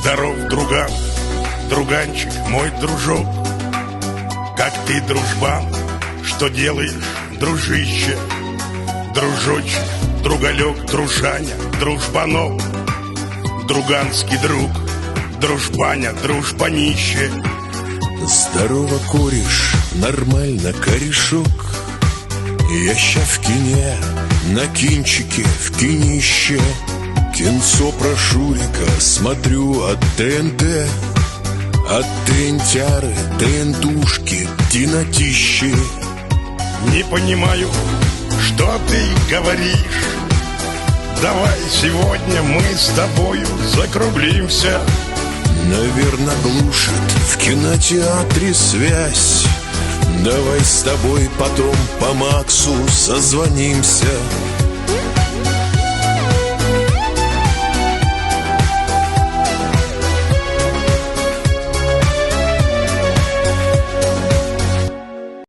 Здоров, друган, друганчик, мой дружок. Как ты, дружбан, что делаешь, дружище? Дружочек, другалек, дружаня, дружбанок. Друганский друг, дружбаня, дружбанище. Здорово, кореш, нормально, корешок. Я ща в кине, на кинчике, в кинище. Кинцо про Шурика смотрю от ТНТ. От ТНТяры, ТНТушки, тинотищи. Не понимаю, что ты говоришь. Давай сегодня мы с тобою закруглимся. Наверно, глушит в кинотеатре связь. Давай с тобой потом по Максу созвонимся.